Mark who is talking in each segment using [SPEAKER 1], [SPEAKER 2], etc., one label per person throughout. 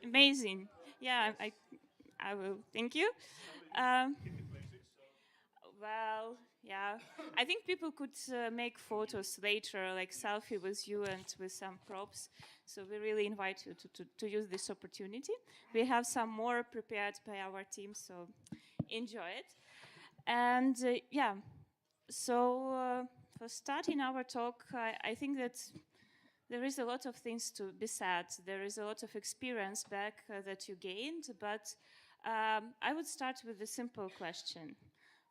[SPEAKER 1] Amazing. Yeah, I will. Thank you. Um, well, yeah. I think people could make photos later, like selfie with you and with some props. So we really invite you to use this opportunity. We have some more prepared by our team, so enjoy it. And yeah, so for starting our talk, I think that there is a lot of things to be said. There is a lot of experience back that you gained, but I would start with a simple question.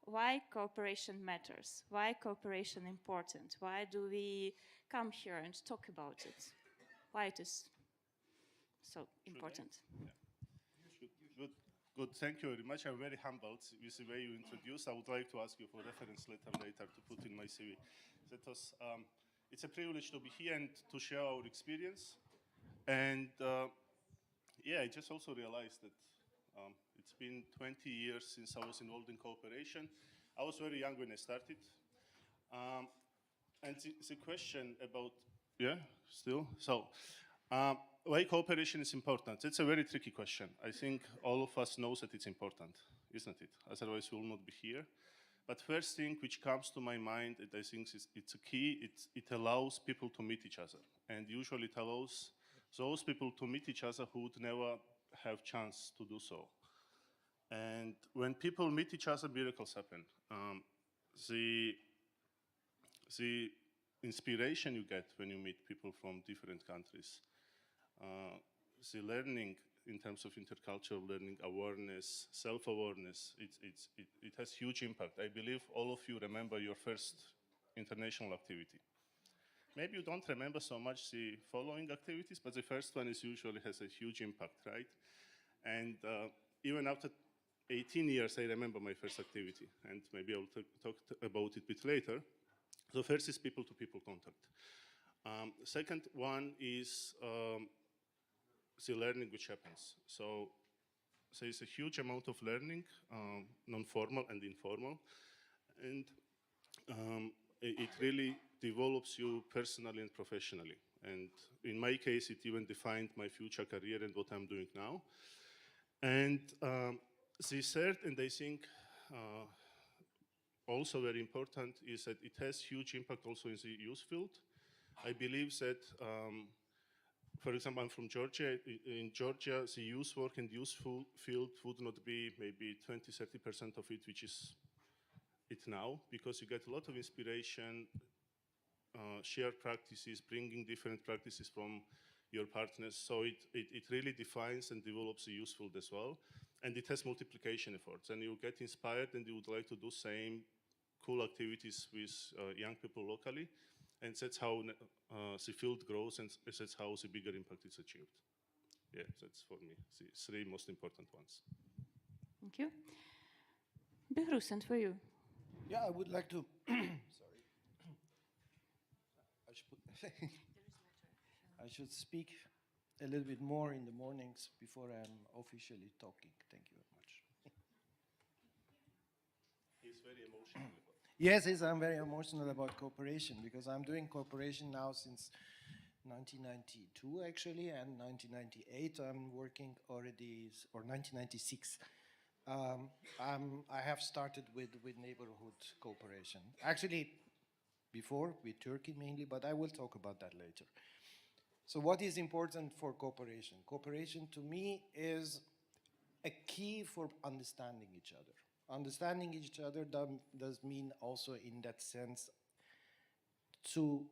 [SPEAKER 1] Why cooperation matters? Why cooperation important? Why do we come here and talk about it? Why it is so important?
[SPEAKER 2] Yeah. Good. Good. Thank you very much. I'm very humbled with the way you introduced. I would like to ask you for reference letter later to put in my CV. That was, it's a privilege to be here and to share our experience. And yeah, I just also realized that it's been 20 years since I was involved in cooperation. I was very young when I started. Um, and the question about, yeah, still? So, why cooperation is important? It's a very tricky question. I think all of us know that it's important, isn't it? Otherwise, we will not be here. But first thing which comes to my mind, and I think it's a key, it allows people to meet each other. And usually it allows those people to meet each other who would never have chance to do so. And when people meet each other, miracles happen. The the inspiration you get when you meet people from different countries, the learning in terms of intercultural learning, awareness, self-awareness, it has huge impact. I believe all of you remember your first international activity. Maybe you don't remember so much the following activities, but the first one is usually has a huge impact, right? And even after 18 years, I remember my first activity, and maybe I'll talk about it a bit later. So first is people-to-people contact. Second one is the learning which happens. So there is a huge amount of learning, non-formal and informal, and it really develops you personally and professionally. And in my case, it even defined my future career and what I'm doing now. And the third, and I think also very important, is that it has huge impact also in the youth field. I believe that, for example, I'm from Georgia. In Georgia, the youth work and youth field would not be maybe 20, 30% of it, which is it now, because you get a lot of inspiration, shared practices, bringing different practices from your partners. So it really defines and develops the youth field as well. And it has multiplication efforts. And you get inspired and you would like to do same cool activities with young people locally. And that's how the field grows, and that's how the bigger impact is achieved. Yeah, that's for me the three most important ones.
[SPEAKER 1] Thank you. Behrus, and for you?
[SPEAKER 3] Yeah, I would like to. Sorry. I should, I should speak a little bit more in the mornings before I'm officially talking. Thank you very much.
[SPEAKER 2] He's very emotional.
[SPEAKER 3] Yes, I'm very emotional about cooperation because I'm doing cooperation now since 1992 actually, and 1998 I'm working already, or 1996. I have started with neighborhood cooperation. Actually, before with Turkey mainly, but I will talk about that later. So what is important for cooperation? Cooperation to me is a key for understanding each other. Understanding each other does mean also in that sense to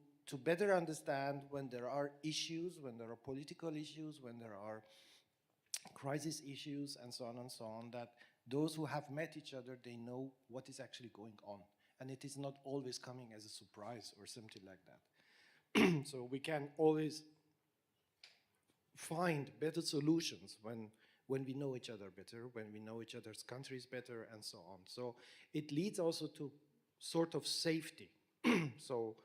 [SPEAKER 3] better understand when there are issues, when there are political issues, when there are crisis issues and so on, that those who have met each other, they know what is actually going on. And it is not always coming as a surprise or something like that. So we can always find better solutions when we know each other better, when we know each other's countries better, and so on. So it leads also to sort of safety. So,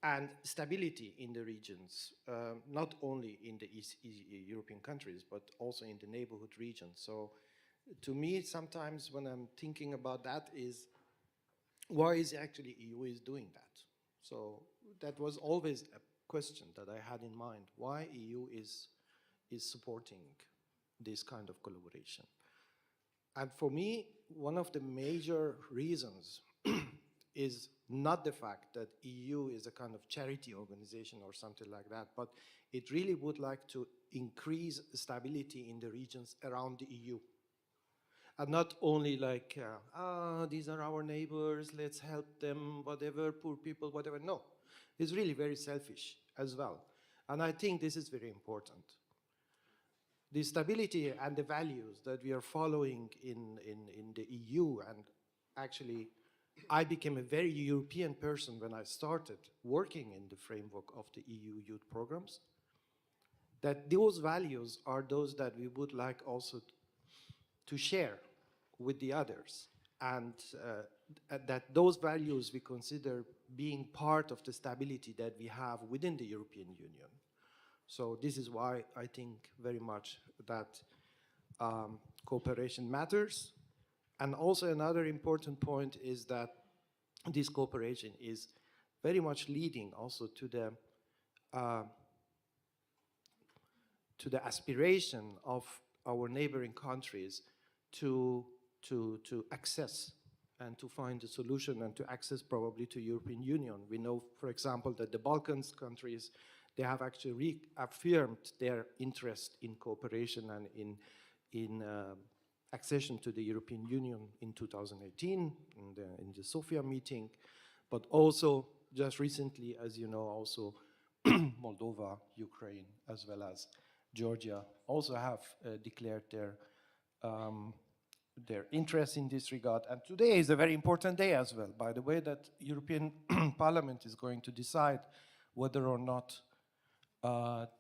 [SPEAKER 3] and stability in the regions, not only in the East European countries, but also in the neighborhood regions. So to me, sometimes when I'm thinking about that is, why is actually EU is doing that? So that was always question that I had in mind, why EU is supporting this kind of collaboration. And for me, one of the major reasons is not the fact that EU is a kind of charity organization or something like that, but it really would like to increase stability in the regions around the EU. And not only like, these are our neighbors, let's help them, whatever, poor people, whatever. No, it's really very selfish as well. And I think this is very important. The stability and the values that we are following in the EU, and actually I became a very European person when I started working in the framework of the EU youth programs, that those values are those that we would like also to share with the others, and that those values we consider being part of the stability that we have within the European Union. So this is why I think very much that cooperation matters. And also another important point is that this cooperation is very much leading also to the aspiration of our neighboring countries to access and to find a solution and to access probably to European Union. We know, for example, that the Balkans countries, they have actually reaffirmed their interest in cooperation and in accession to the European Union in 2018 in the Sofia meeting, but also just recently, as you know, also Moldova, Ukraine, as well as Georgia also have declared their interest in this regard. And today is a very important day as well, by the way, that European Parliament is going to decide whether or not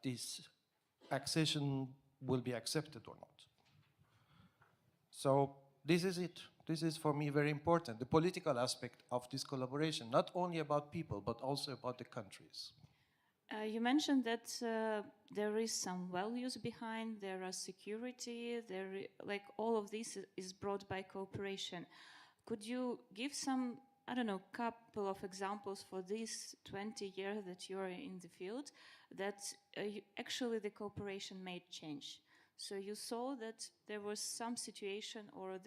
[SPEAKER 3] this accession will be accepted or not. So this is it. This is for me very important, the political aspect of this collaboration, not only about people, but also about the countries.
[SPEAKER 1] You mentioned that there is some values behind, there are security, like all of this is brought by cooperation. Could you give some, I don't know, couple of examples for these 20 years that you're in the field that actually the cooperation made change? So you saw that there was some situation or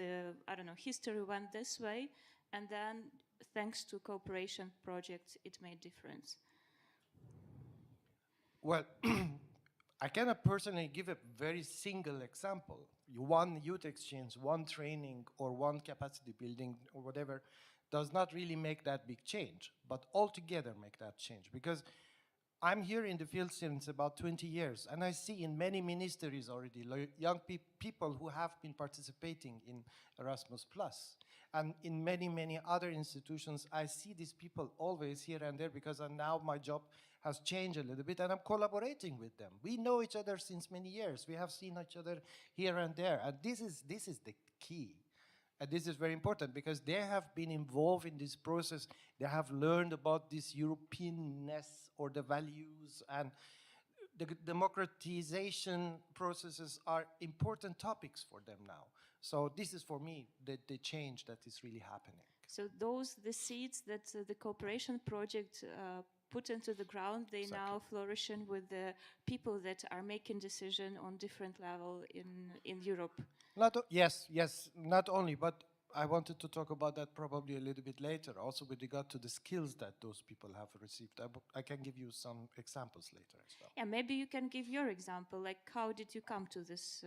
[SPEAKER 1] history went this way, and then thanks to cooperation projects, it made difference.
[SPEAKER 3] Well, I cannot personally give a very single example. One youth exchange, one training, or one capacity building, or whatever, does not really make that big change, but altogether make that change. Because I'm here in the field since about 20 years, and I see in many ministries already young people who have been participating in Erasmus+. And in many, many other institutions, I see these people always here and there, because now my job has changed a little bit, and I'm collaborating with them. We know each other since many years. We have seen each other here and there, and this is the key. And this is very important, because they have been involved in this process. They have learned about this Europeanness or the values, and the democratization processes are important topics for them now. So this is for me the change that is really happening.
[SPEAKER 1] So the seeds that the cooperation project put into the ground, they
[SPEAKER 3] Exactly.
[SPEAKER 1] now flourishing with the people that are making decision on different level in Europe.
[SPEAKER 3] Yes, not only, but I wanted to talk about that probably a little bit later, also with regard to the skills that those people have received. I can give you some examples later as well.
[SPEAKER 1] Yeah, maybe you can give your example, like how did you come to this?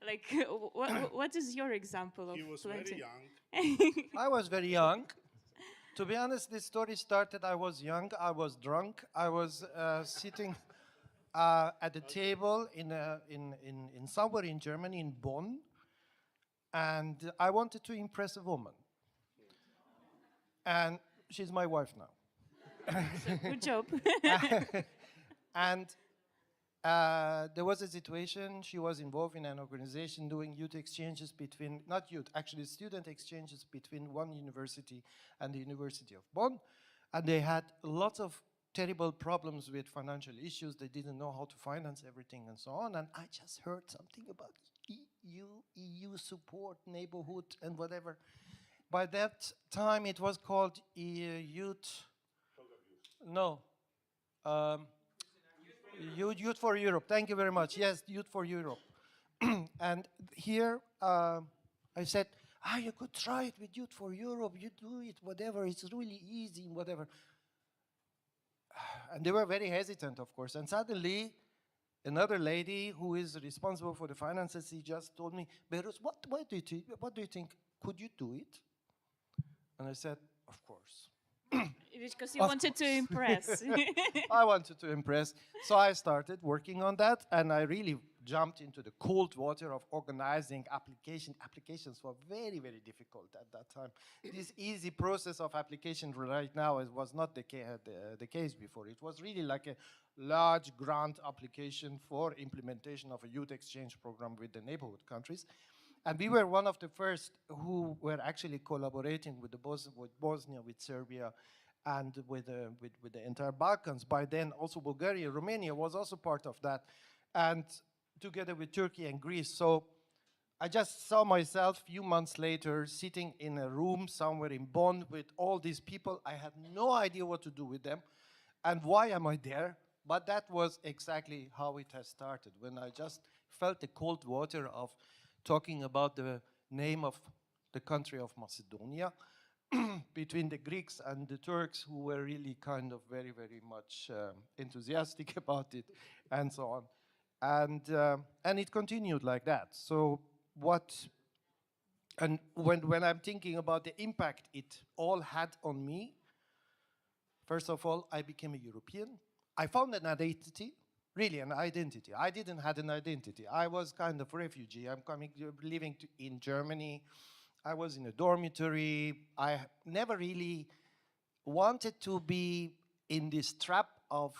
[SPEAKER 1] Like, what is your example of
[SPEAKER 2] He was
[SPEAKER 1] planting?
[SPEAKER 2] very young.
[SPEAKER 3] I was very young. To be honest, this story started, I was young, I was drunk, I was sitting at a table in somewhere in Germany, in Bonn, and I wanted to impress a woman. And she's my wife now.
[SPEAKER 1] So, good job.
[SPEAKER 3] And there was a situation, she was involved in an organization doing youth exchanges between, not youth, actually student exchanges between one university and the University of Bonn. And they had lots of terrible problems with financial issues. They didn't know how to finance everything and so on. And I just heard something about EU support, neighborhood, and whatever. By that time, it was called Youth No. Um, Youth for Europe. Thank you very much. Yes, Youth for Europe. And here I said, you could try it with Youth for Europe. You do it, whatever. It's really easy, whatever. And they were very hesitant, of course. And suddenly, another lady who is responsible for the finances, she just told me, Behruz, what do you think? Could you do it? And I said, of course.
[SPEAKER 1] Because you wanted to impress.
[SPEAKER 3] I wanted to impress. So I started working on that, and I really jumped into the cold water of organizing applications. Applications were very, very difficult at that time. This easy process of application right now was not the case before. It was really like a large grant application for implementation of a youth exchange program with the neighborhood countries. And we were one of the first who were actually collaborating with Bosnia, with Serbia, and with the entire Balkans. By then, also Bulgaria, Romania was also part of that, and together with Turkey and Greece. So I just saw myself a few months later sitting in a room somewhere in Bonn with all these people. I had no idea what to do with them, and why am I there? But that was exactly how it has started, when I just felt the cold water of talking about the name of the country of Macedonia, between the Greeks and the Turks, who were really kind of very, very much enthusiastic about it, and so on. And it continued like that. So when I'm thinking about the impact it all had on me, first of all, I became a European. I found an identity, really an identity. I didn't have an identity. I was kind of refugee. I'm living in Germany. I was in a dormitory. I never really wanted to be in this trap of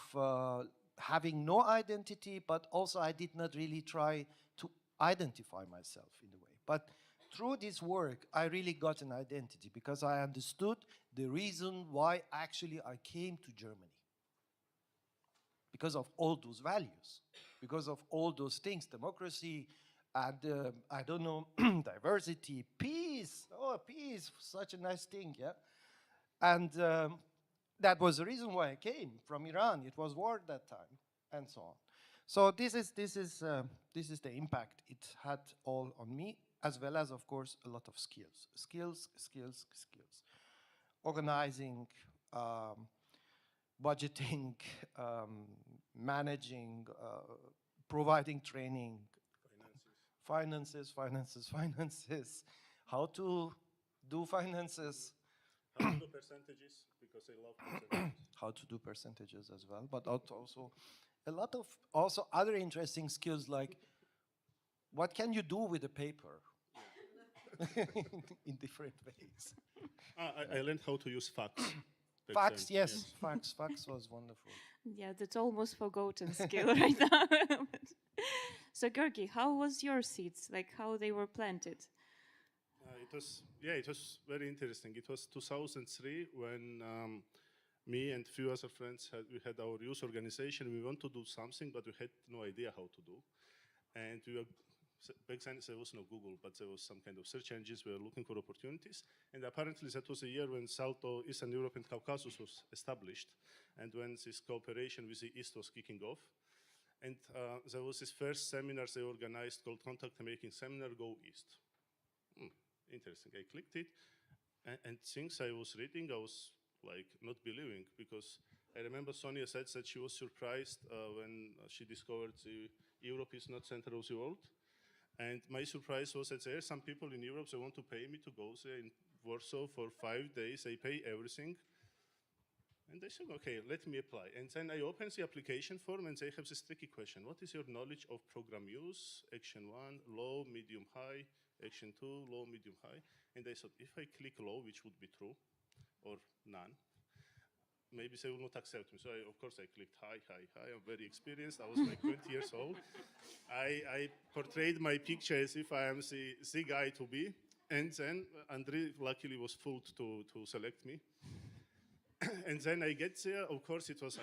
[SPEAKER 3] having no identity, but also I did not really try to identify myself in a way. But through this work, I really got an identity, because I understood the reason why actually I came to Germany. Because of all those values, because of all those things, democracy, and I don't know, diversity, peace. Oh, peace, such a nice thing, yeah. And that was the reason why I came from Iran. It was war at that time, and so on. So this is the impact it had all on me, as well as, of course, a lot of skills. Organizing, budgeting, managing, providing training, finances, how to do finances.
[SPEAKER 2] How to do percentages, because I love percentages.
[SPEAKER 3] How to do percentages as well, but also a lot of also other interesting skills, like what can you do with a paper in different ways.
[SPEAKER 2] I learned how to use fax.
[SPEAKER 3] Fax, yes. Fax was wonderful.
[SPEAKER 1] Yeah, that's almost forgotten skill right now. So, Georgi, how was your seeds? Like, how they were planted?
[SPEAKER 2] It was very interesting. It was 2003 when me and few other friends had our youth organization. We want to do something, but we had no idea how to do. And we were, back then there was no Google, but there was some kind of search engines. We were looking for opportunities. And apparently that was the year when SALTO, Eastern Europe and Caucasus was established, and when this cooperation with the East was kicking off. And there was this first seminar they organized called Contact Making Seminar, Go East. Interesting. I clicked it, and things I was reading, I was like not believing, because I remember Sonia said that she was surprised when she discovered Europe is not center of the world. And my surprise was that there are some people in Europe, they want to pay me to go there in Warsaw for 5 days. They pay everything. And I said, okay, let me apply. And then I opened the application form, and they have this tricky question. What is your knowledge of program use? Action 1, low, medium, high. Action 2, low, medium, high. And I thought, if I click low, which would be true, or none, maybe they will not accept me. So of course I clicked high. I'm very experienced. I was like 20 years old. I portrayed my picture as if I am the guy to be. And then Andrei luckily was fooled to select me. And then I get there. Of course it was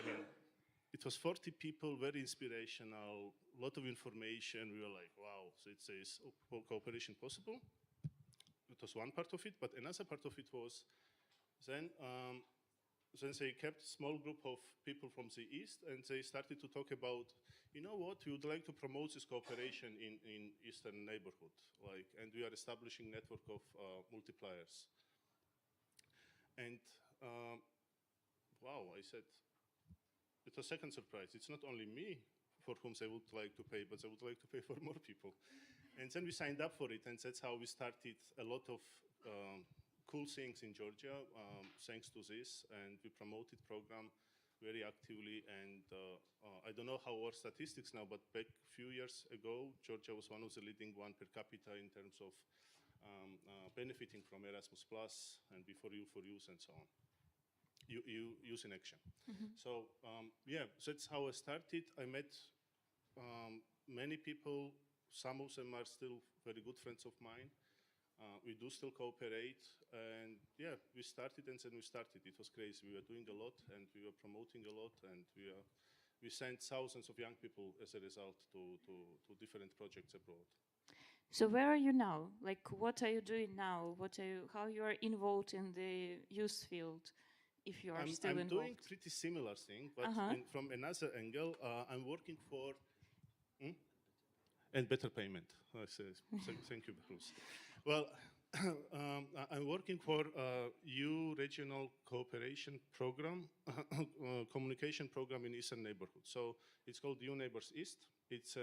[SPEAKER 2] 40 people, very inspirational, a lot of information. We were like, wow, so it says cooperation possible. It was one part of it, but another part of it was then then they kept a small group of people from the East, and they started to talk about, you know what, we would like to promote this cooperation in Eastern neighborhood, and we are establishing network of multipliers. And wow, I said, it was a second surprise. It's not only me for whom they would like to pay, but they would like to pay for more people. And then we signed up for it, and that's how we started a lot of cool things in Georgia, thanks to this, and we promoted program very actively. And I don't know how our statistics now, but back a few years ago, Georgia was one of the leading one per capita in terms of benefiting from Erasmus Plus and Before You for Youth and so on. Youth in Action. So yeah, that's how I started. I met many people. Some of them are still very good friends of mine. We do still cooperate, and yeah, we started, and then we started. It was crazy. We were doing a lot, and we were promoting a lot, and we sent thousands of young people as a result to different projects abroad.
[SPEAKER 1] So where are you now? Like, what are you doing now? How you are involved in the youth field, if you are still involved?
[SPEAKER 2] I'm doing pretty similar thing, but from another angle. I'm working for and better payment. Thank you, Bruce. Well, I'm working for EU Regional Cooperation Program, communication program in Eastern Neighborhood. So it's called EU Neighbours East. It's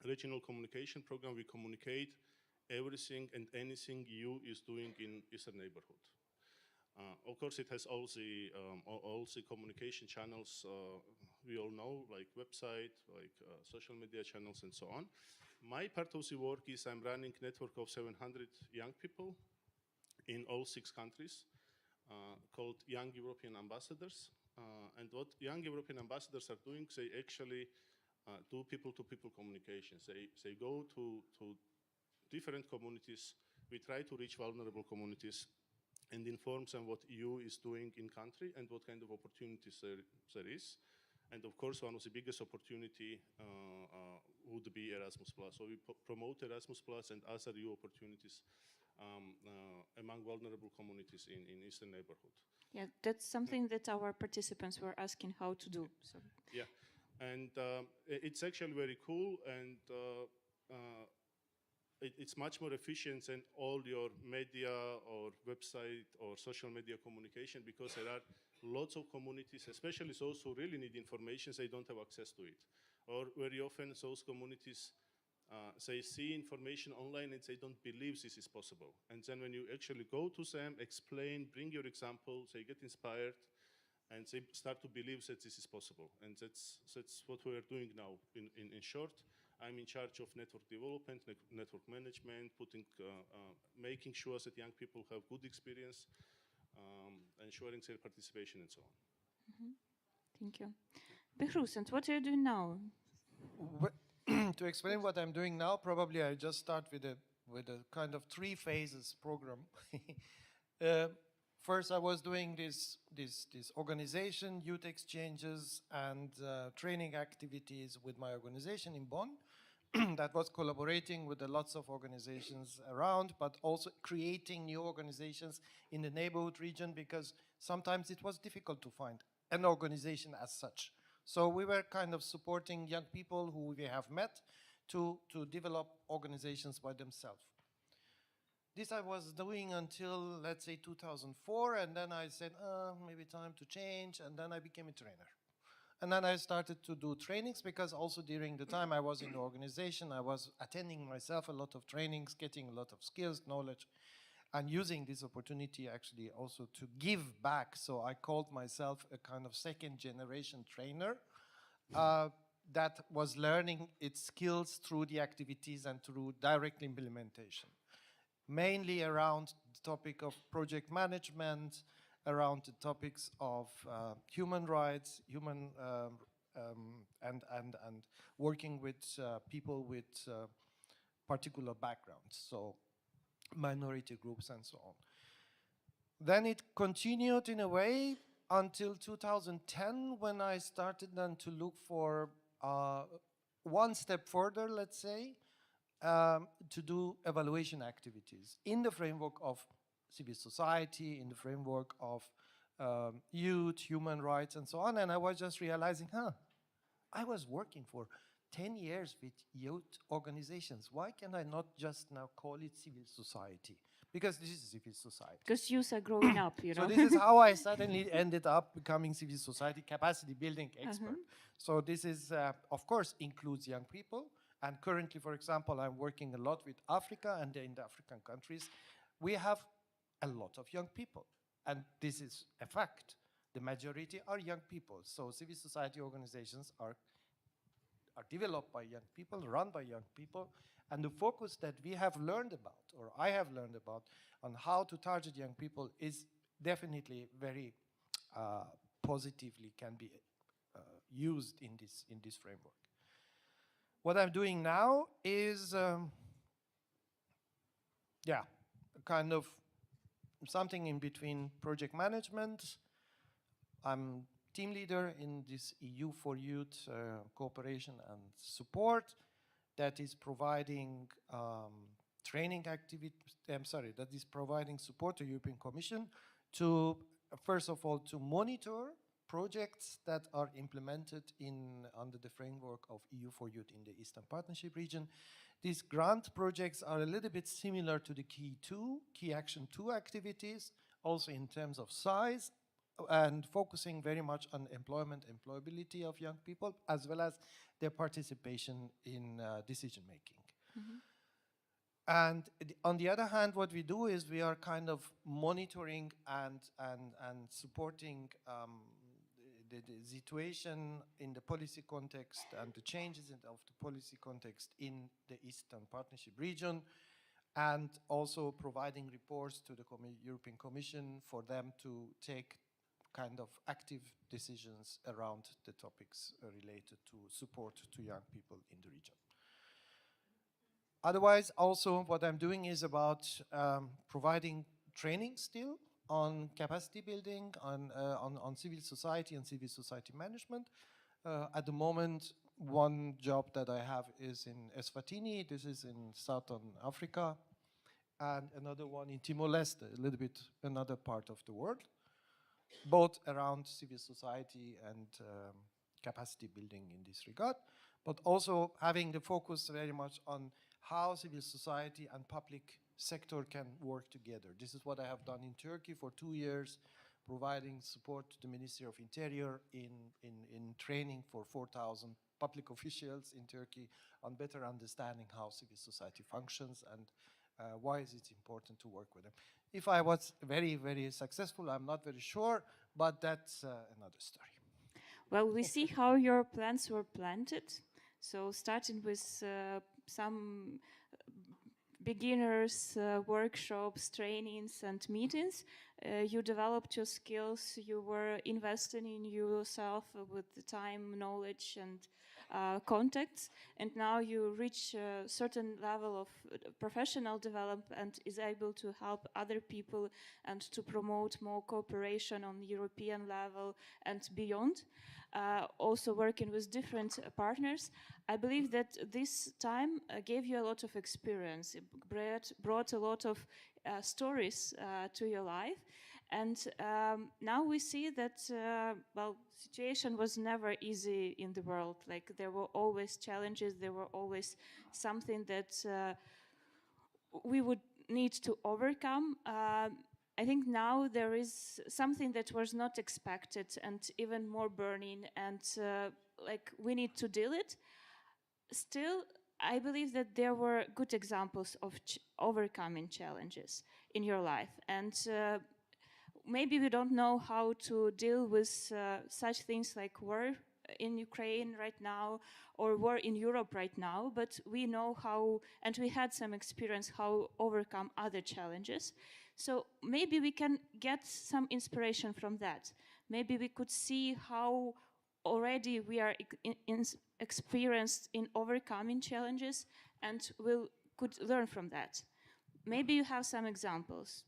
[SPEAKER 2] regional communication program. We communicate everything and anything EU is doing in Eastern Neighborhood. Of course, it has all the communication channels we all know, like website, like social media channels, and so on. My part of the work is I'm running a network of 700 young people in all 6 countries called Young European Ambassadors. And what Young European Ambassadors are doing, they actually do people-to-people communications. They go to different communities. We try to reach vulnerable communities and inform them what EU is doing in country and what kind of opportunities there is. And of course, one of the biggest opportunity would be Erasmus Plus. So we promote Erasmus Plus and other EU opportunities among vulnerable communities in Eastern Neighborhood.
[SPEAKER 1] Yeah, that's something that our participants were asking how to do. So.
[SPEAKER 2] Yeah, and it's actually very cool, and it's much more efficient than all your media or website or social media communication, because there are lots of communities, especially those who really need information, they don't have access to it. Or very often those communities, they see information online and they don't believe this is possible. And then when you actually go to them, explain, bring your example, they get inspired, and they start to believe that this is possible. And that's what we are doing now. In short, I'm in charge of network development, network management, making sure that young people have good experience, ensuring their participation and so on.
[SPEAKER 1] Thank you. Behrus, and what are you doing now?
[SPEAKER 3] To explain what I'm doing now, probably I just start with a kind of 3 phases program. First, I was doing this organization, youth exchanges, and training activities with my organization in Bonn. That was collaborating with lots of organizations around, but also creating new organizations in the neighborhood region, because sometimes it was difficult to find an organization as such. So we were kind of supporting young people who we have met to develop organizations by themselves. This I was doing until, let's say, 2004, and then I said, maybe time to change, and then I became a trainer. And then I started to do trainings, because also during the time I was in the organization, I was attending myself a lot of trainings, getting a lot of skills, knowledge, and using this opportunity actually also to give back. So I called myself a kind of 2nd generation trainer that was learning its skills through the activities and through direct implementation. Mainly around the topic of project management, around the topics of human rights, and working with people with particular backgrounds, so minority groups and so on. Then it continued in a way until 2010, when I started then to look for one step further, let's say, to do evaluation activities in the framework of civil society, in the framework of youth, human rights, and so on. And I was just realizing, I was working for 10 years with youth organizations. Why can I not just now call it civil society? Because this is civil society.
[SPEAKER 1] Because youth are growing up, you know.
[SPEAKER 3] So this is how I suddenly ended up becoming civil society capacity building expert. So this is, of course, includes young people. And currently, for example, I'm working a lot with Africa, and in the African countries, we have a lot of young people. And this is a fact. The majority are young people. So civil society organizations are developed by young people, run by young people. And the focus that we have learned about, or I have learned about, on how to target young people is definitely very positively can be used in this framework. What I'm doing now is, kind of something in between project management. I'm team leader in this EU for Youth cooperation and support that is providing training activities, that is providing support to European Commission to, first of all, to monitor projects that are implemented under the framework of EU for Youth in the Eastern Partnership region. These grant projects are a little bit similar to the Key Action 2 activities, also in terms of size, and focusing very much on employability of young people, as well as their participation in decision making. And on the other hand, what we do is we are kind of monitoring and supporting the situation in the policy context and the changes of the policy context in the Eastern Partnership region, and also providing reports to the European Commission for them to take kind of active decisions around the topics related to support to young people in the region. Otherwise, also what I'm doing is about providing training still on capacity building, on civil society and civil society management. At the moment, one job that I have is in Eswatini, this is in Southern Africa, and another one in Timor-Leste, a little bit another part of the world, both around civil society and capacity building in this regard, but also having the focus very much on how civil society and public sector can work together. This is what I have done in Turkey for 2 years, providing support to the Ministry of Interior in training for 4,000 public officials in Turkey on better understanding how civil society functions and why is it important to work with them. If I was very, very successful, I'm not very sure, but that's another story.
[SPEAKER 1] Well, we see how your plants were planted. So starting with some beginners, workshops, trainings, and meetings, you developed your skills, you were investing in yourself with the time, knowledge, and contacts, and now you reach a certain level of professional development and is able to help other people and to promote more cooperation on the European level and beyond. Also working with different partners. I believe that this time gave you a lot of experience. It brought a lot of stories to your life. And now we see that, well, situation was never easy in the world. Like there were always challenges, there were always something that we would need to overcome. I think now there is something that was not expected and even more burning, and like we need to deal it. Still, I believe that there were good examples of overcoming challenges in your life, and maybe we don't know how to deal with such things like war in Ukraine right now or war in Europe right now, but we know how, and we had some experience how overcome other challenges. So maybe we can get some inspiration from that. Maybe we could see how already we are experienced in overcoming challenges, and could learn from that. Maybe you have some examples.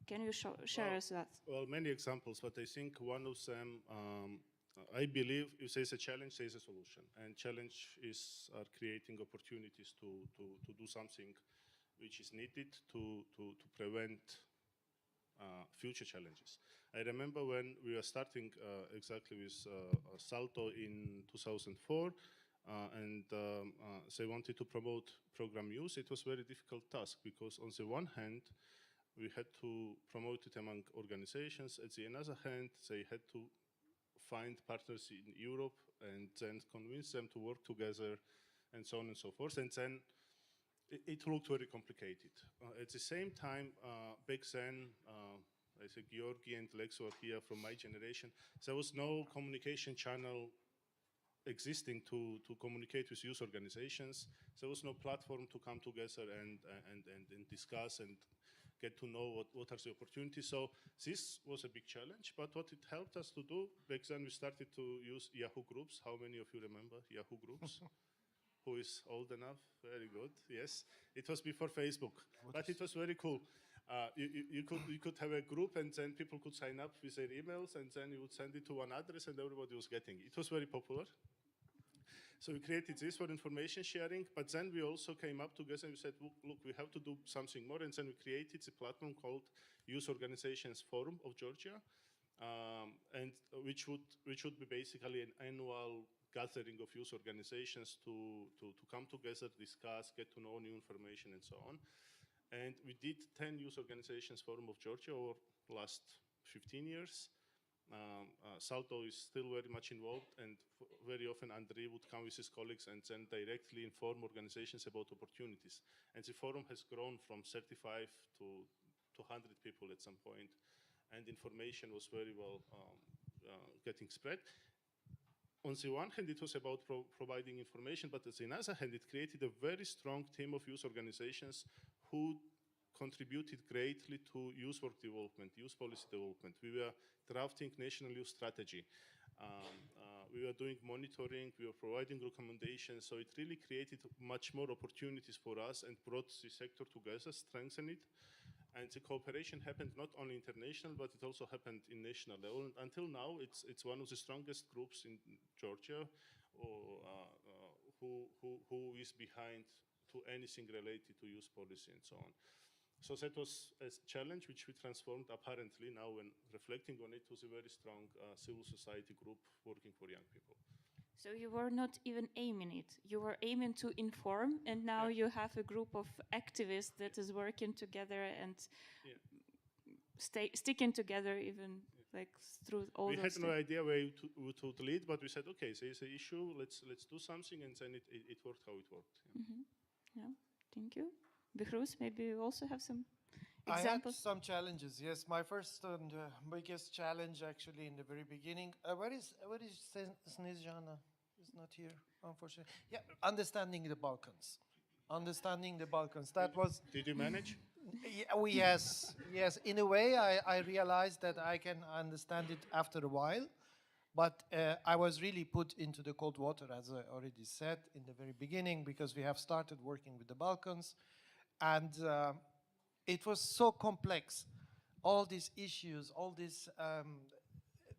[SPEAKER 1] Can you share us that?
[SPEAKER 2] Well, many examples, but I think one of them, I believe if there's a challenge, there's a solution. And challenge are creating opportunities to do something which is needed to prevent future challenges. I remember when we were starting exactly with SALTO in 2004, and they wanted to promote program use. It was a very difficult task because on the one hand, we had to promote it among organizations. At the other hand, they had to find partners in Europe and then convince them to work together and so on and so forth. And then it looked very complicated. At the same time, back then, I think Georgi and Lex were here from my generation. There was no communication channel existing to communicate with youth organizations. There was no platform to come together and discuss and get to know what are the opportunities. So this was a big challenge, but what it helped us to do, back then we started to use Yahoo groups. How many of you remember Yahoo groups? Who is old enough? Very good, yes. It was before Facebook, but it was very cool. You could have a group and then people could sign up with their emails and then you would send it to one address and everybody was getting it. It was very popular. So we created this for information sharing, but then we also came up together and we said, look, we have to do something more. And then we created a platform called Youth Organizations Forum of Georgia, and which would be basically an annual gathering of youth organizations to come together, discuss, get to know new information and so on. And we did 10 Youth Organizations Forum of Georgia over the last 15 years. SALTO is still very much involved, and very often Andrei would come with his colleagues and then directly inform organizations about opportunities. And the forum has grown from 35 to 100 people at some point, and information was very well getting spread. On the one hand, it was about providing information, but on the other hand, it created a very strong team of youth organizations who contributed greatly to youth work development, youth policy development. We were drafting national youth strategy. We were doing monitoring, we were providing recommendations, so it really created much more opportunities for us and brought the sector together, strengthened it. And the cooperation happened not only international, but it also happened in national level. And until now, it's one of the strongest groups in Georgia who is behind to anything related to youth policy and so on. So that was a challenge which we transformed apparently now when reflecting on it was a very strong civil society group working for young people.
[SPEAKER 1] So you were not even aiming it. You were aiming to inform, and now you have a group of activists that is working together and sticking together even like through all
[SPEAKER 2] we
[SPEAKER 1] those
[SPEAKER 2] had no idea where to lead, but we said, okay, there is an issue, let's do something, and then it worked how it worked.
[SPEAKER 1] Yeah, thank you. Behruz, maybe you also have some examples?
[SPEAKER 3] I had some challenges, yes. My first and biggest challenge actually in the very beginning, where is Snezhana? Is not here, unfortunately. Yeah, understanding the Balkans. Understanding the Balkans, that was...
[SPEAKER 2] Did you manage?
[SPEAKER 3] Yes. In a way, I realized that I can understand it after a while, but I was really put into the cold water, as I already said in the very beginning, because we have started working with the Balkans, and it was so complex. All these issues, all these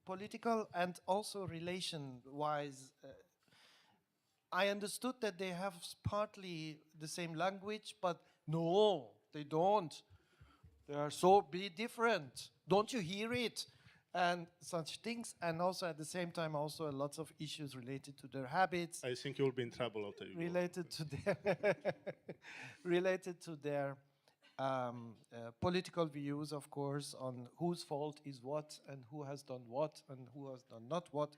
[SPEAKER 3] political and also relation-wise, I understood that they have partly the same language, but no, they don't. They are so different. Don't you hear it? And such things, and also at the same time, also lots of issues related to their habits.
[SPEAKER 2] I think you'll be in trouble after you
[SPEAKER 3] related to their related to their political views, of course, on whose fault is what and who has done what and who has done not what.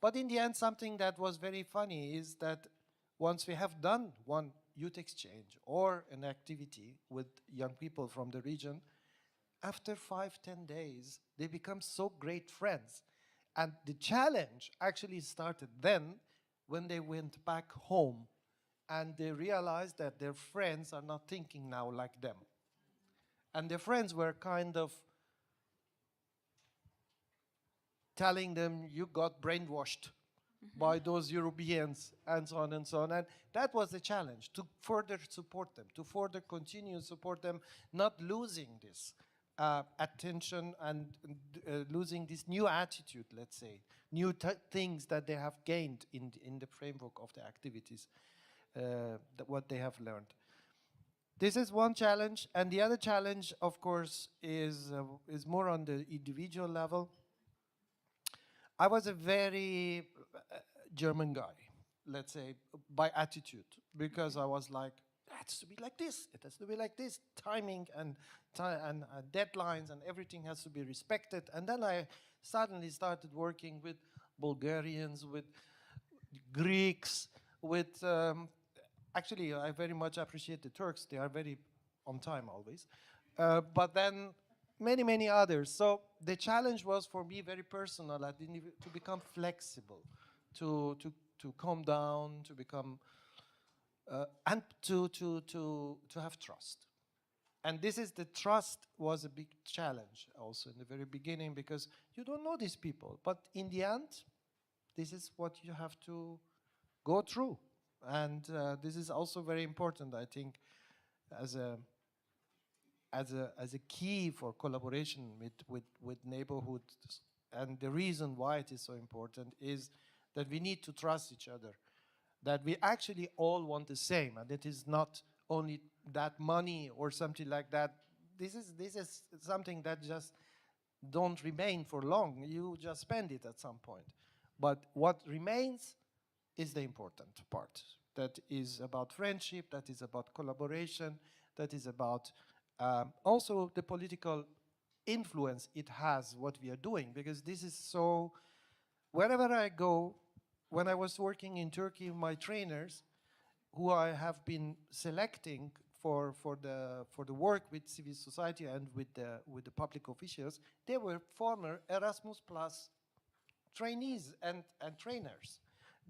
[SPEAKER 3] But in the end, something that was very funny is that once we have done one youth exchange or an activity with young people from the region, after 5-10 days, they become so great friends. And the challenge actually started then when they went back home and they realized that their friends are not thinking now like them. And their friends were kind of telling them, you got brainwashed by those Europeans, and so on and so on. And that was the challenge, to further support them, to further continue to support them, not losing this attention and losing this new attitude, let's say, new things that they have gained in the framework of the activities, what they have learned. this is one challenge, and the other challenge, of course, is more on the individual level. I was a very German guy, let's say, by attitude, because I was like, it has to be like this, it has to be like this, timing and deadlines and everything has to be respected. And then I suddenly started working with Bulgarians, with Greeks, with, actually I very much appreciate the Turks, they are very on time always. But then many others. So the challenge was for me very personal. I didn't even, to become flexible, to calm down, to become, and to have trust. And this is the trust was a big challenge also in the very beginning, because you don't know these people. But in the end, this is what you have to go through. And this is also very important, I think, as a key for collaboration with neighborhoods. And the reason why it is so important is that we need to trust each other, that we actually all want the same, and it is not only that money or something like that. This is something that just don't remain for long. You just spend it at some point. But what remains is the important part. That is about friendship, that is about collaboration, that is about also the political influence it has, what we are doing, because this is so, wherever I go, when I was working in Turkey, my trainers, who I have been selecting for the work with civil society and with the public officials, they were former Erasmus Plus trainees and trainers.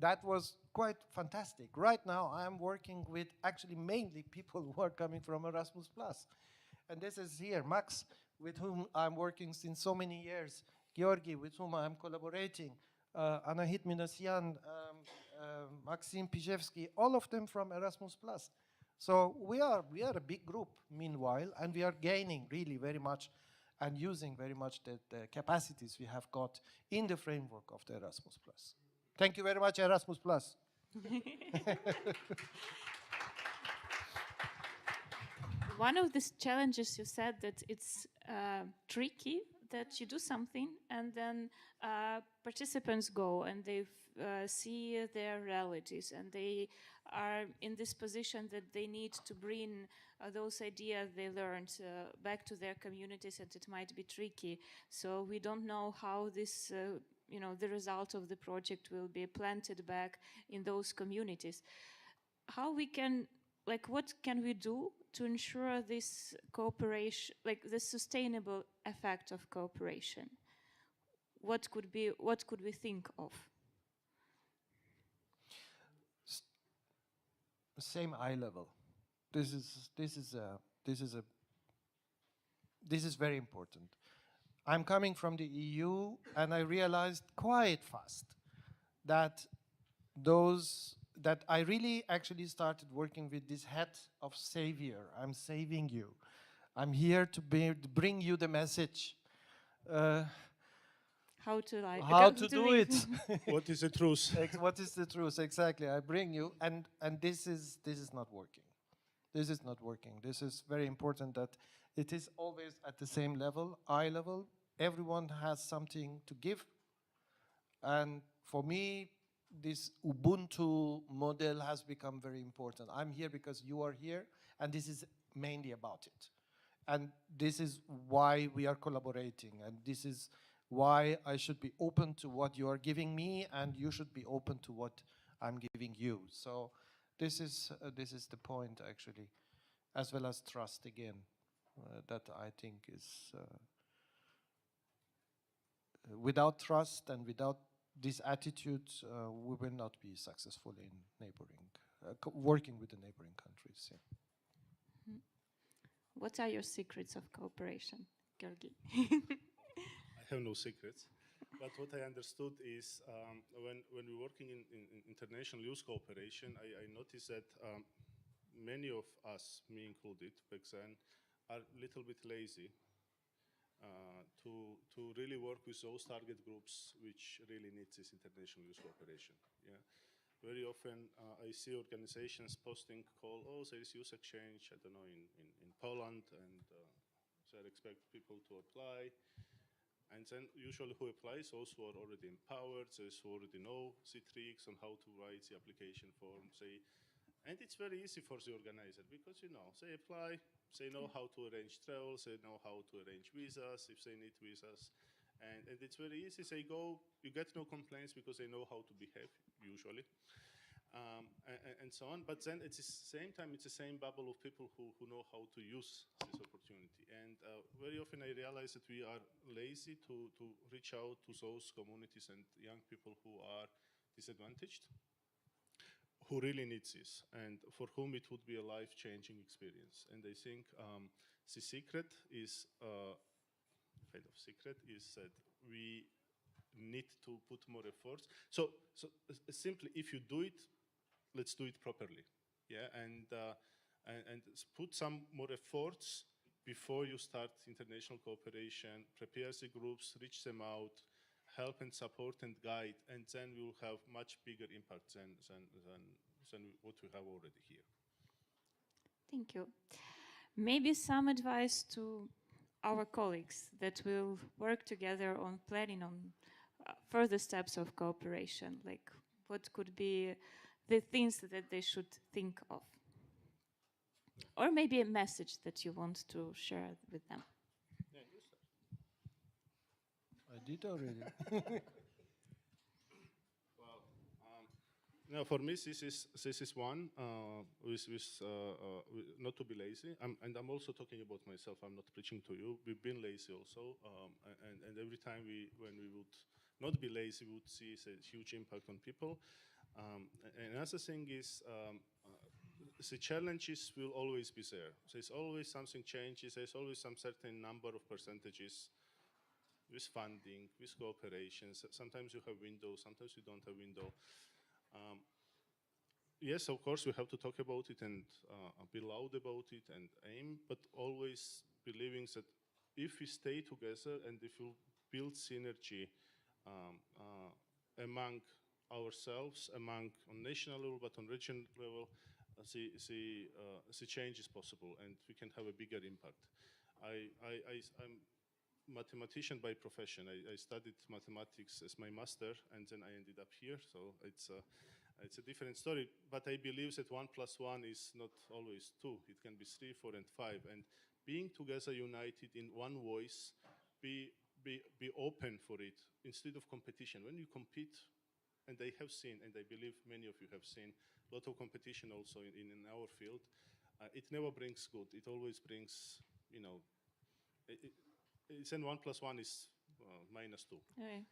[SPEAKER 3] That was quite fantastic. Right now, I'm working with actually mainly people who are coming from Erasmus Plus. And this is here, Max, with whom I'm working since so many years, Georgi, with whom I'm collaborating, Anahit Minasyan, Maxim Pijevsky, all of them from Erasmus Plus. So we are a big group, meanwhile, and we are gaining really very much and using very much the capacities we have got in the framework of the Erasmus Plus. Thank you very much, Erasmus Plus.
[SPEAKER 1] One of the challenges, you said that it's tricky, that you do something and then participants go and they see their realities, and they are in this position that they need to bring those ideas they learned back to their communities, and it might be tricky. So we don't know how this the result of the project will be planted back in those communities. How we can, what can we do to ensure this cooperation, the sustainable effect of cooperation? What could we think of?
[SPEAKER 3] Same eye level. This is very important. I'm coming from the EU, and I realized quite fast that I really actually started working with this head of savior. I'm saving you. I'm here to bring you the message.
[SPEAKER 1] How to
[SPEAKER 3] do it.
[SPEAKER 2] What is the truth?
[SPEAKER 3] What is the truth? Exactly. I bring you, and this is not working. This is not working. This is very important that it is always at the same level, eye level. Everyone has something to give, and for me, this Ubuntu model has become very important. I'm here because you are here, and this is mainly about it. And this is why we are collaborating, and this is why I should be open to what you are giving me, and you should be open to what I'm giving you. So this is the point, actually, as well as trust again, that I think is without trust and without this attitude, we will not be successful in working with the neighboring countries. Yeah.
[SPEAKER 1] What are your secrets of cooperation, Georgi?
[SPEAKER 2] I have no secrets. But what I understood is when we're working in international youth cooperation, I noticed that many of us, me included, back then, are a little bit lazy to really work with those target groups which really need this international youth cooperation. Yeah. very often I see organizations posting call, oh, there is youth exchange, I don't know, in Poland, and they expect people to apply. And then usually who applies also are already empowered, those who already know the tricks on how to write the application form. And it's very easy for the organizer because, you know, they apply, they know how to arrange travels, they know how to arrange visas if they need visas. And it's very easy. They go, you get no complaints because they know how to behave, usually. And so on. But then at the same time, it's the same bubble of people who know how to use this opportunity. And very often I realize that we are lazy to reach out to those communities and young people who are disadvantaged, who really need this, and for whom it would be a life-changing experience. And I think the secret is, kind of secret, is that we need to put more efforts. So simply, if you do it, let's do it properly, yeah, and put some more efforts before you start international cooperation, prepare the groups, reach them out, help and support and guide, and then we'll have much bigger impact than what we have already here.
[SPEAKER 1] Thank you. Maybe some advice to our colleagues that will work together on planning on further steps of cooperation, like what could be the things that they should think of? Or maybe a message that you want to share with them.
[SPEAKER 2] Yeah, you start.
[SPEAKER 3] I did already.
[SPEAKER 2] Well, no, for me, this is one, not to be lazy. And I'm also talking about myself. I'm not preaching to you. We've been lazy also. And every time when we would not be lazy, we would see a huge impact on people. And another thing is, the challenges will always be there. There's always something changes. There's always some certain number of percentages with funding, with cooperation. Sometimes you have windows, sometimes you don't have window. Yes, of course, we have to talk about it and be loud about it and aim, but always believing that if we stay together and if we build synergy among ourselves, on national level, but on regional level, the change is possible and we can have a bigger impact. I'm mathematician by profession. I studied mathematics as my master, and then I ended up here. So it's a different story. But I believe that 1 + 1 is not always 2. It can be 3, 4, and 5. And being together, united in one voice, be open for it instead of competition. When you compete, and I have seen, and I believe many of you have seen, a lot of competition also in our field, it never brings good. It always brings, you know, it's in 1 + 1 is -2.
[SPEAKER 1] Okay.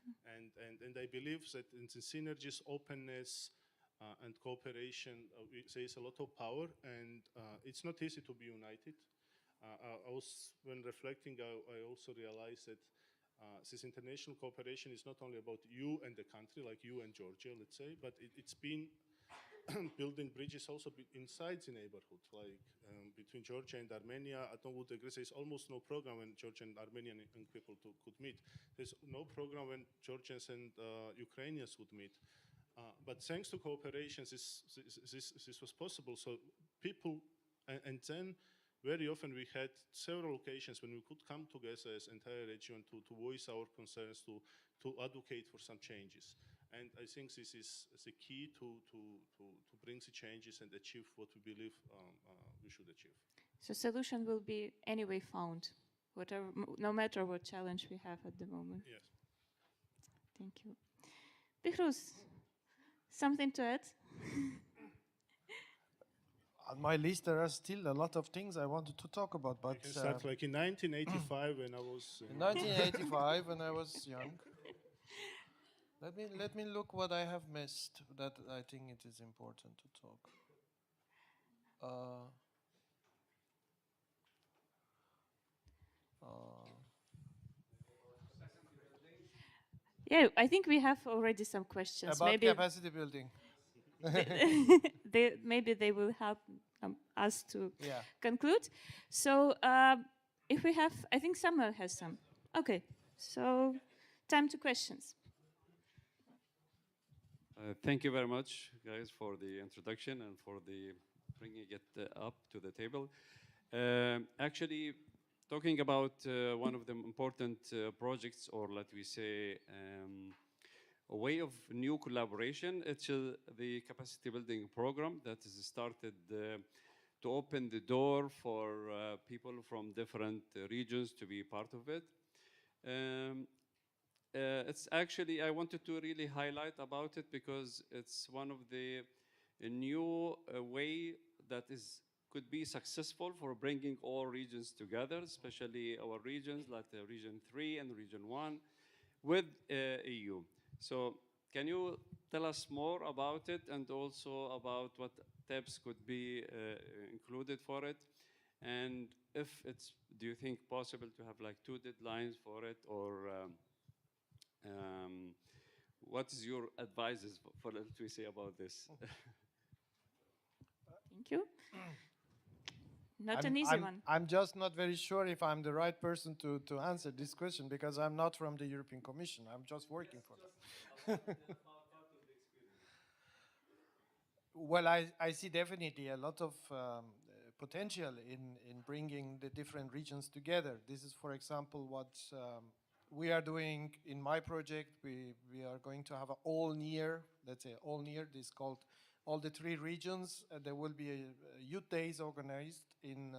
[SPEAKER 2] And I believe that in the synergies, openness, and cooperation, there is a lot of power, and it's not easy to be united. When reflecting, I also realized that this international cooperation is not only about you and the country, like you and Georgia, let's say, but it's been building bridges also inside the neighborhood, like between Georgia and Armenia. I would agree there's almost no program when Georgian and Armenian people could meet. There's no program when Georgians and Ukrainians would meet. But thanks to cooperation, this was possible. So people, and then very often we had several occasions when we could come together as entire region to voice our concerns, to advocate for some changes. And I think this is the key to bring the changes and achieve what we believe we should achieve.
[SPEAKER 1] So solution will be anyway found, no matter what challenge we have at the moment.
[SPEAKER 2] Yes.
[SPEAKER 1] Thank you. Bihruz, something to add?
[SPEAKER 3] On my list, there are still a lot of things I wanted to talk about, but
[SPEAKER 2] You can start like in 1985 when I was...
[SPEAKER 3] in 1985, when I was young. Let me look what I have missed that I think it is important to talk.
[SPEAKER 1] Yeah, I think we have already some questions.
[SPEAKER 3] About
[SPEAKER 1] maybe
[SPEAKER 3] capacity building.
[SPEAKER 1] maybe they will help us to
[SPEAKER 3] Yeah.
[SPEAKER 1] conclude. So if we have, I think Samuel has some. Okay, so time to questions.
[SPEAKER 4] Thank you very much, guys, for the introduction and for the bringing it up to the table. Actually, talking about one of the important projects, or let we say, a way of new collaboration, it's the capacity building program that is started to open the door for people from different regions to be part of it. It's actually, I wanted to really highlight about it because it's one of the new way that could be successful for bringing all regions together, especially our regions like the Region 3 and Region 1 with EU. So can you tell us more about it and also about what steps could be included for it? And if it's, do you think possible to have like 2 deadlines for it, or what is your advices for let me say about this?
[SPEAKER 1] Thank you. Not an easy one.
[SPEAKER 3] I'm just not very sure if I'm the right person to answer this question because I'm not from the European Commission. I'm just working for them. Well, I see definitely a lot of potential in bringing the different regions together. This is, for example, what we are doing in my project. We are going to have an all-near, let's say all-near, this is called all the 3 regions. There will be a youth days organized in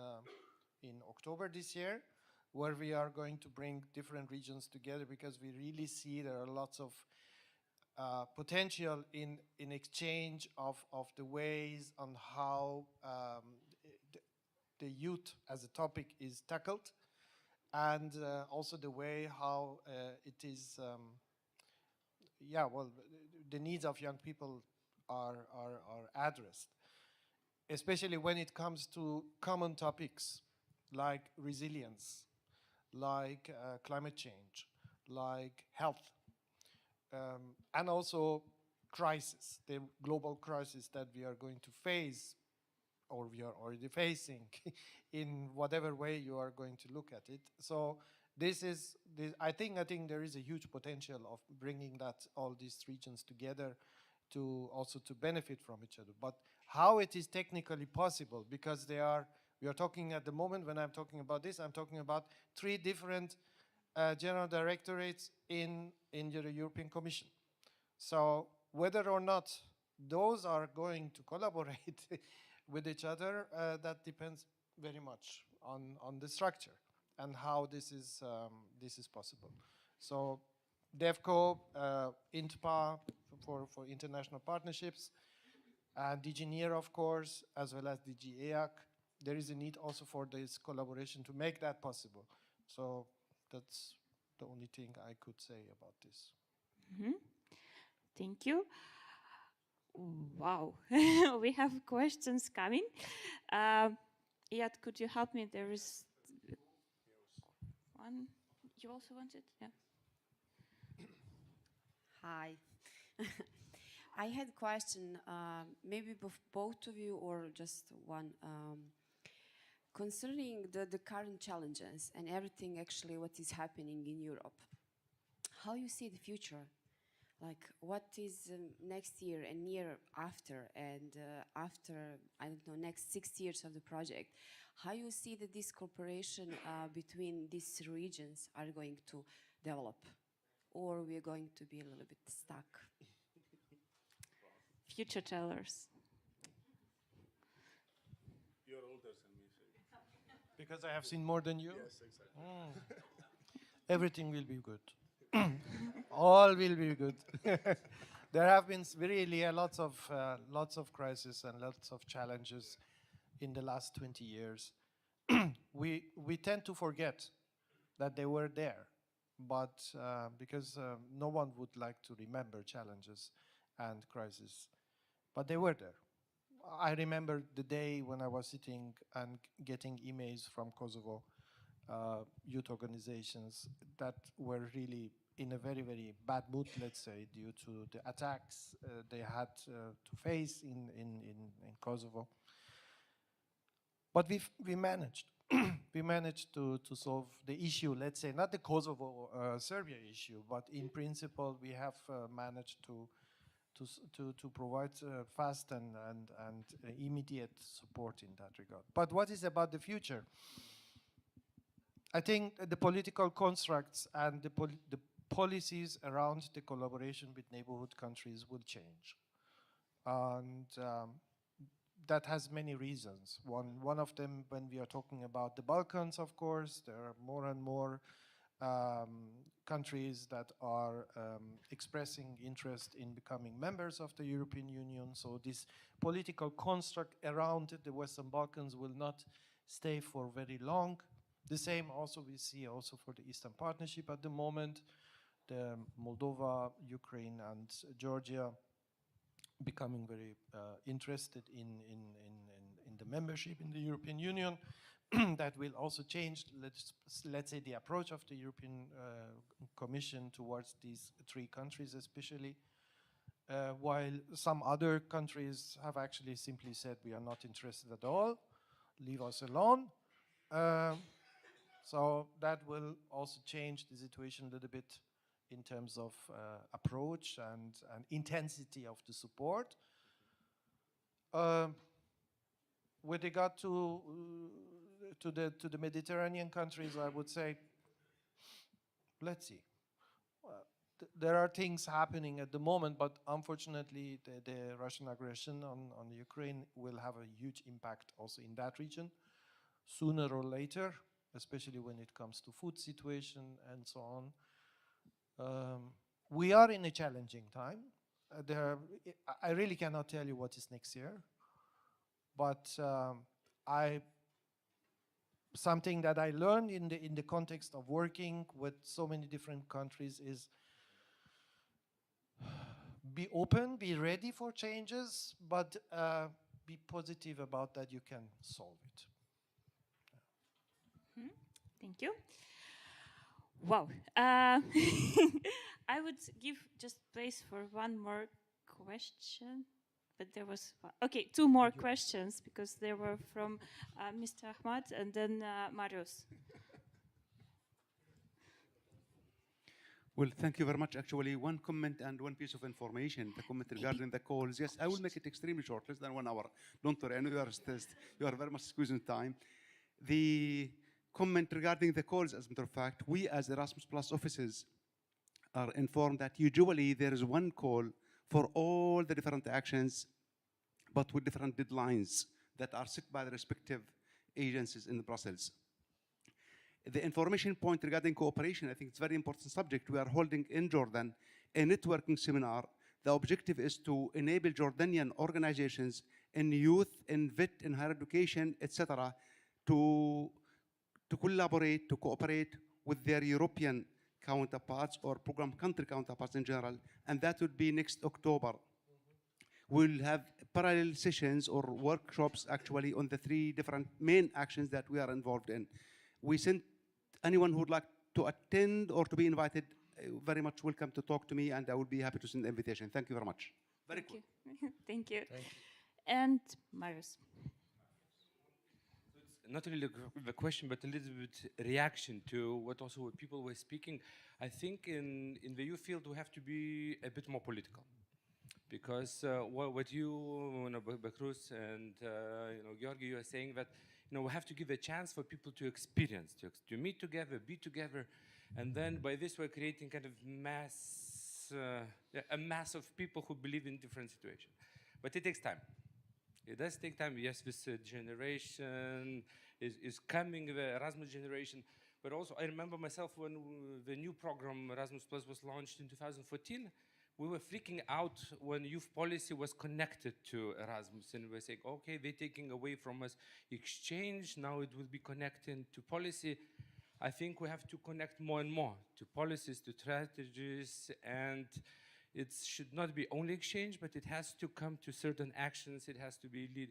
[SPEAKER 3] October this year, where we are going to bring different regions together because we really see there are lots of potential in exchange of the ways on how the youth as a topic is tackled, and also the way how it is, the needs of young people are addressed, especially when it comes to common topics like resilience, like climate change, like health, and also crisis, the global crisis that we are going to face, or we are already facing, in whatever way you are going to look at it. So I think there is a huge potential of bringing all these regions together to also to benefit from each other. But how it is technically possible, because we are talking at the moment, when I'm talking about this, I'm talking about 3 different general directorates in the European Commission. So whether or not those are going to collaborate with each other, that depends very much on the structure and how this is possible. So DevCo, INTPA for international partnerships, DG NEAR, of course, as well as DG EAC. There is a need also for this collaboration to make that possible. So that's the only thing I could say about this.
[SPEAKER 1] Mm-hmm. Thank you. Wow, we have questions coming. Iyad, could you help me? There is one. You also wanted? Yeah.
[SPEAKER 5] Hi. I had a question, maybe both of you or just one, concerning the current challenges and everything actually what is happening in Europe. How you see the future? Like what is next year and year after, and after, I don't know, next 6 years of the project? How you see that this cooperation between these regions are going to develop? Or we're going to be a little bit stuck?
[SPEAKER 1] Future tellers.
[SPEAKER 2] You're older than me, so.
[SPEAKER 3] Because I have seen more than you?
[SPEAKER 2] Yes, exactly.
[SPEAKER 3] Everything will be good. All will be good. There have been really lots of crises and lots of challenges in the last 20 years. We tend to forget that they were there, but because no one would like to remember challenges and crises, but they were there. I remember the day when I was sitting and getting emails from Kosovo youth organizations that were really in a very, very bad mood, let's say, due to the attacks they had to face in Kosovo. But we managed. We managed to solve the issue, let's say, not the Kosovo-Serbia issue, but in principle we have managed to to provide fast and immediate support in that regard. But what is about the future? I think the political constructs and the policies around the collaboration with neighborhood countries will change. And that has many reasons. One of them, when we are talking about the Balkans, of course, there are more and more countries that are expressing interest in becoming members of the European Union. So this political construct around the Western Balkans will not stay for very long. The same also we see also for the Eastern Partnership at the moment. The Moldova, Ukraine, and Georgia becoming very interested in the membership in the European Union. That will also change, let's say, the approach of the European Commission towards these three countries especially, while some other countries have actually simply said, we are not interested at all, leave us alone. So that will also change the situation a little bit in terms of approach and intensity of the support. With regard to the Mediterranean countries, I would say, let's see. There are things happening at the moment, but unfortunately, the Russian aggression on Ukraine will have a huge impact also in that region, sooner or later, especially when it comes to food situation and so on. We are in a challenging time. I really cannot tell you what is next year, but something that I learned in the context of working with so many different countries is be open, be ready for changes, but be positive about that you can solve it.
[SPEAKER 1] Thank you. Wow. I would give just place for one more question. But there was, okay, two more questions, because there were from Mr. Ahmad and then Marius.
[SPEAKER 6] Well, thank you very much. Actually, one comment and one piece of information. The comment regarding the calls. Yes, I will make it extremely short, less than 1 hour. Don't worry, I know you are stressed. You are very much squeezing time. The comment regarding the calls, as a matter of fact, we as Erasmus Plus offices are informed that usually there is one call for all the different actions, but with different deadlines that are set by the respective agencies in Brussels. The information point regarding cooperation, I think it's a very important subject. We are holding in Jordan a networking seminar. The objective is to enable Jordanian organizations in youth, in VET, in higher education, etc., to collaborate, to cooperate with their European counterparts or program country counterparts in general, and that would be next October. We'll have parallel sessions or workshops actually on the 3 different main actions that we are involved in. We sent anyone who would like to attend or to be invited, very much welcome to talk to me, and I will be happy to send the invitation. Thank you very much. Very
[SPEAKER 1] Thank
[SPEAKER 6] cool.
[SPEAKER 1] you. Thank you. And Marius.
[SPEAKER 7] Not really the question, but a little bit reaction to what people were speaking. I think in the youth field we have to be a bit more political, because what you, Bakrus and Georgi, you are saying that we have to give a chance for people to experience, to meet together, be together, and then by this we're creating kind of a mass of people who believe in different situations. But it takes time. It does take time. Yes, this generation is coming, the Erasmus generation. But also, I remember myself when the new program Erasmus Plus was launched in 2014, we were freaking out when youth policy was connected to Erasmus. And we were saying, okay, they're taking away from us exchange. Now it will be connected to policy. I think we have to connect more and more to policies, to strategies, and it should not be only exchange, but it has to come to certain actions. It has to be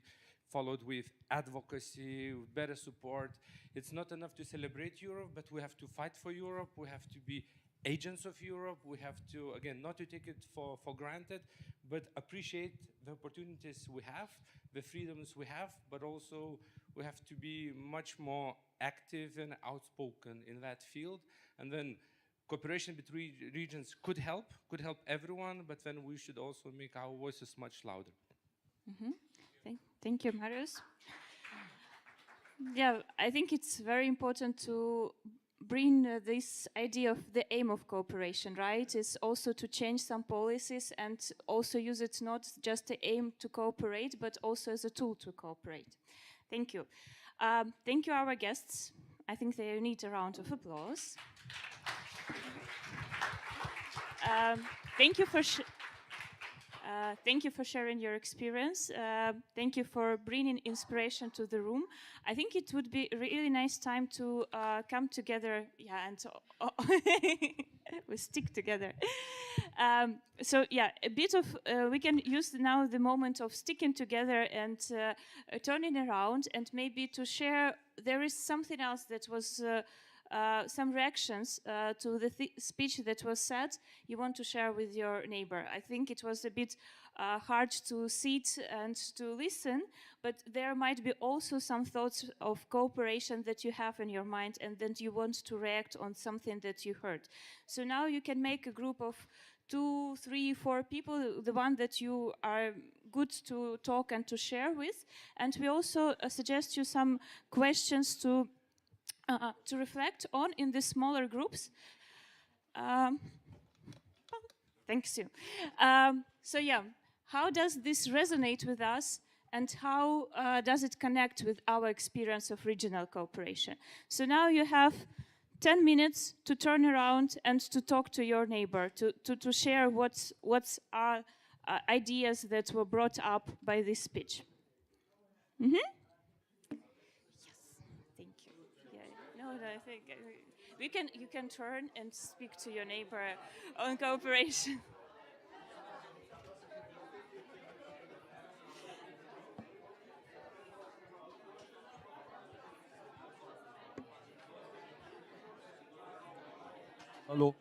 [SPEAKER 7] followed with advocacy, with better support. It's not enough to celebrate Europe, but we have to fight for Europe. We have to be agents of Europe. We have to, again, not to take it for granted, but appreciate the opportunities we have, the freedoms we have, but also we have to be much more active and outspoken in that field. And then cooperation between regions could help everyone, but then we should also make our voices much louder.
[SPEAKER 1] Thank you, Marius. Yeah, I think it's very important to bring this idea of the aim of cooperation, right? It's also to change some policies and also use it not just the aim to cooperate, but also as a tool to cooperate. Thank you. Thank you, our guests. I think they need a round of applause. Thank you for sharing your experience. Thank you for bringing inspiration to the room. I think it would be a really nice time to come together, and we stick together. So yeah, a bit of, we can use now the moment of sticking together and turning around, and maybe to share, there is something else that was some reactions to the speech that was said you want to share with your neighbor. I think it was a bit hard to sit and to listen, but there might be also some thoughts of cooperation that you have in your mind and that you want to react on something that you heard. So now you can make a group of 2, 3, 4 people, the one that you are good to talk and to share with. And we also suggest you some questions to reflect on in the smaller groups. Thanks you. So yeah, how does this resonate with us, and how does it connect with our experience of regional cooperation? So now you have 10 minutes to turn around and to talk to your neighbor, to share what's our ideas that were brought up by this speech. Mm-hmm. No, I think you can turn and speak to your neighbor on cooperation.
[SPEAKER 8] Hallo.